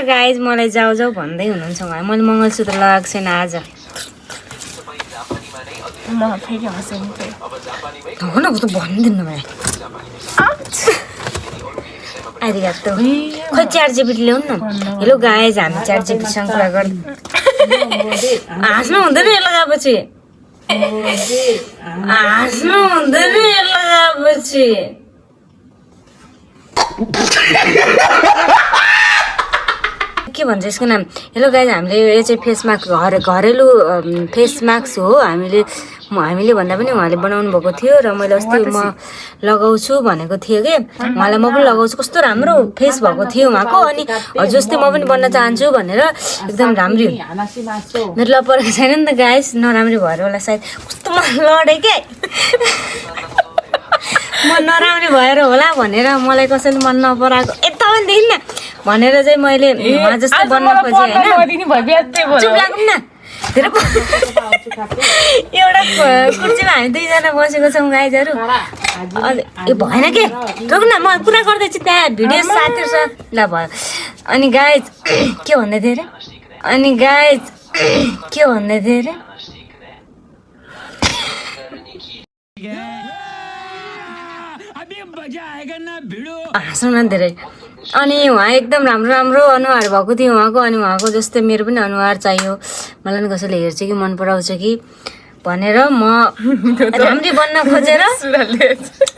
guys मलाई जाऊ जाऊ भन्दै हुनुहुन्छ उहाँ मैले मङ्गलसूत्र लगाएको छैन आज म फेरि हँसाउँथे हो न कस्तो भनिदिनु भाइ आइदिएको खै च्याटजिपिटी ल्याउनु न हेलो गाइज हामी च्याटजिपिटीसँग कुरा गर्दै हाँस्नु हुँदैन यो लगाएपछि हाँस्नु हुँदैन यो लगाएपछि के भन्छ यसको नाम हेलो गाइज हामीले यो चाहिँ फेस मास्क घरेलु फेस मास्क हो हामीले भन्दा पनि उहाँले बनाउनु भएको थियो र मैले अस्ति म लगाउँछु भनेको थिएँ कि उहाँलाई म पनि लगाउँछु कस्तो राम्रो फेस भएको थियो उहाँको अनि हजुर जस्तै म पनि बन्न चाहन्छु भनेर एकदम राम्रो मेरो ल परेको छैन नि त गाइस नराम्रो भएर होला सायद कस्तो मन लडेँ के म नराम्रो भएर होला भनेर मलाई कसैले मन नपराएको यता पनि देखिन न भनेर चाहिँ मैले उहाँ जस्तो बन्न खोजेँ होइन न एउटा कुर्सीमा हामी दुईजना बसेको छौँ गाइजहरू ए भएन के रोक न म कुरा गर्दैछु त्यहाँ भिडियो साथीहरूसँग ल भयो अनि गाइज के भन्दै थिएँ अरे अनि गाइज के भन्दै थिएँ अरे हाँस्नु न धेरै अनि उहाँ एकदम राम्रो राम्रो अनुहार भएको थियो उहाँको अनि उहाँको जस्तै मेरो पनि अनुहार चाहियो मलाई पनि कसैले हेर्छ कि मन पराउँछ कि भनेर म राम्री बन्न खोजेर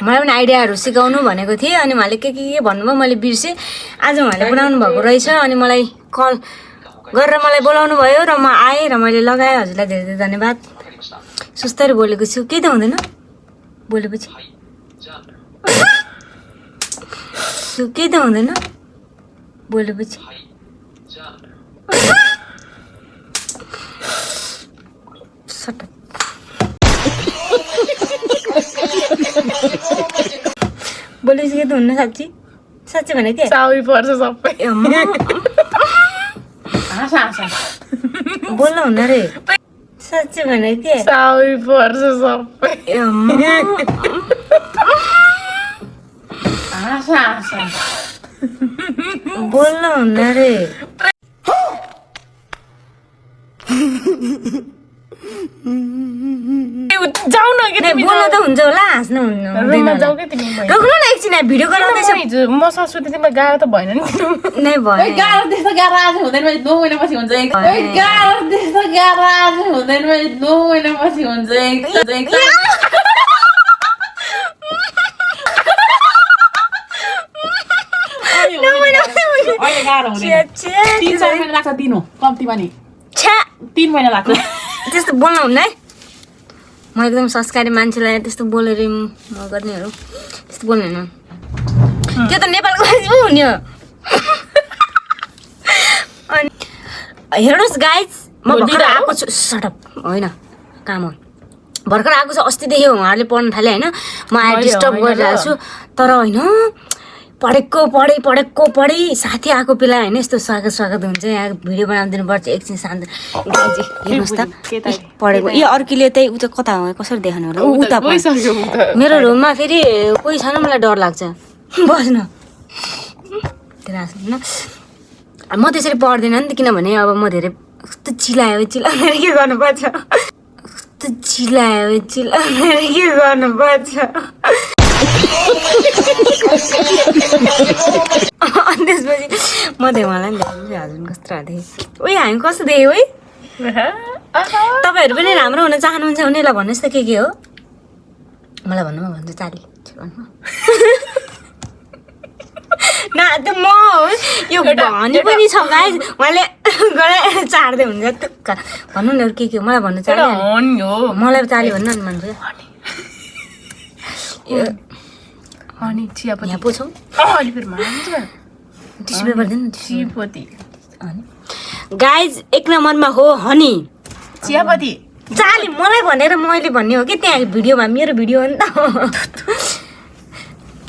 मलाई पनि आइडियाहरू सिकाउनु भनेको थिएँ अनि उहाँले के भन्नुभयो मैले बिर्सेँ आज उहाँले बनाउनु भएको रहेछ अनि मलाई कल गरेर मलाई बोलाउनु भयो र म आएँ र मैले लगाएँ हजुरलाई धेरै धेरै धन्यवाद सुस्तरी बोलेको छु केही त हुँदैन बोलेपछि केही त हुँदैन बोलेपछि बोलेपछि के त हुन्न साँच्ची साँच्ची भने के साउरी पर्छ सबै बोल्नु हुन्न रे साँच्ची भने के साउरी पर्छ सबै बोल्नु हुन्न रे जाऊ न के बोल्नु त हुन्छ होला हाँस्नु हुन्न जाऊ के तिमी रोक्नु न एकछिन भिडियो गराउँदैछ म संस्कृति तिमीलाई गाह्रो त भएन नि नै भयो गाह्रो त्यस्तो गाह्रो आज हुँदैन 9 महिनापछि हुन्छ गाह्रो त्यस्तो गाह्रो आज हुँदैन 9 महिनापछि हुन्छ अहिले गाह्रो हुँदैन 3-4 महिना लाग्छ दिनु कम्तीमा नि 3 महिना लाग्छ त्यस्तो बोल्नु हुन्न है म एकदम संस्कारी मान्छेलाई त्यस्तो बोलेर म गर्नेहरू त्यस्तो बोल्नु हुन्न त्यो त नेपालको पो हुने हो अनि हेर्नुहोस् गाइज म भर्खर आएको छु सटअप होइन काम हो भर्खर आएको छु अस्तिदेखि उहाँहरूले पढ्न थाले होइन म आएर डिस्टर्ब गरिरहेको छु तर होइन पढेको पढेँ साथी आएको बेला होइन यस्तो स्वागत हुन्छ यहाँ भिडियो बनाइदिनु पर्छ एकछिन शान्त हेर्नुहोस् त पढेको यो अर्कीले त्यही उता कता हो कसरी देखाउनु होला उता मेरो रुममा फेरि कोही छैन मलाई डर लाग्छ बस्न म त्यसरी पढ्दिनँ नि त किनभने अब म धेरै कस्तो चिलायो के गर्नुपर्छ कस्तो चिलायो के गर्नुपर्छ अनि त्यसपछि म देवालाई नि हजुर कस्तो देखेँ ओइ हामी कस्तो देख्यो है तपाईँहरू पनि राम्रो हुन चाहनुहुन्छ उनीहरूलाई भन्नुहोस् त के हो मलाई भन्नु म भन्छु चाली न त्यो म यो भनी पनि छ गाइस उहाँले गरे चाड्दै हुन्छ टुक्क भन्नु न के हो मलाई भन्नु चाली मलाई चाली भन्नु न मान्छे अनि चियापत्ती यहाँ पुछौँ टिस्यु पेपर दिनु चियापत्ती गाइज एक नम्बरमा हो हनी चियापत्ती चाली मलाई भनेर मैले भन्ने हो कि त्यहाँ भिडियोमा मेरो भिडियो हो नि त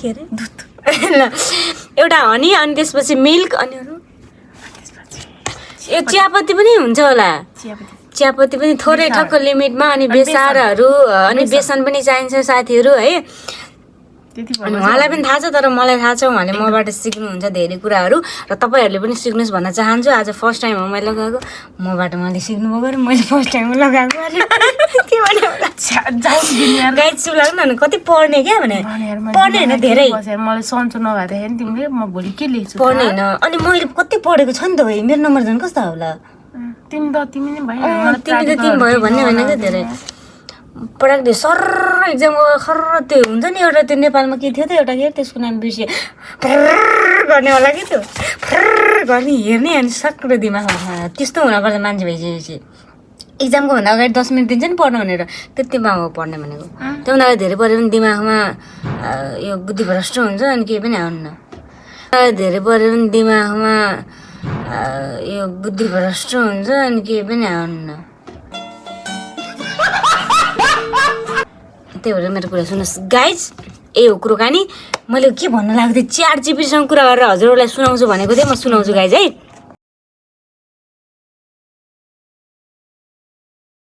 के अरे दुध ल एउटा हनी अनि त्यसपछि मिल्क अनि अरू यो चियापत्ती पनि हुन्छ होला चियापत्ती पनि थोरै ठक्क लिमिटमा अनि बेसारहरू अनि बेसन पनि चाहिन्छ साथीहरू है त्यति अनि उहाँलाई पनि थाहा छ तर मलाई थाहा छ उहाँले मबाट सिक्नुहुन्छ धेरै कुराहरू र तपाईँहरूले पनि सिक्नुहोस् भन्न चाहन्छु आज फर्स्ट टाइम हो मैले लगाएको मबाट उहाँले सिक्नुभएको र मैले फर्स्ट टाइम लगाएको अरे के भन्यो गाइड सुलाउनु न कति पढ्ने क्या भने पढ्ने होइन धेरै मलाई सन्चो नभएको नि तिमीले म भोलि के लेख्छु पढ्ने होइन अनि मैले कति पढेको छ नि त भाइ मेरो नम्बर झन् कस्तो होला तिमी नै भयो तिमी त तिमी भयो भन्ने होइन क्या धेरै पढाएको थियो सर एक्जामको खर त्यो हुन्छ नि एउटा त्यो नेपालमा के थियो त एउटा के त्यसको नाम बिर्सियो गर्ने होला कि त्यो गर्ने हेर्ने अनि सक्रो दिमागमा त्यस्तो हुनुपर्छ मान्छे भइसकेपछि एक्जामको भन्दा अगाडि 10 मिनट दिन्छ नि पढ्नु भनेर त्यतिमा हो पढ्ने भनेको त्योभन्दा अगाडि धेरै पढ्यो भने दिमागमा यो बुद्धि भ्रष्ट हुन्छ अनि केही पनि आउन्न धेरै पढ्यो भने दिमागमा यो बुद्धि भ्रष्ट हुन्छ अनि केही पनि आउन्न त्यही भएर मेरो कुरा सुन्नुहोस् गाइज हो कुरो कहानी मैले के भन्न लागेको थिएँ च्याट जिपीसँग कुरा गरेर हजुरहरूलाई सुनाउँछु भनेको थिएँ म सुनाउँछु गाइज है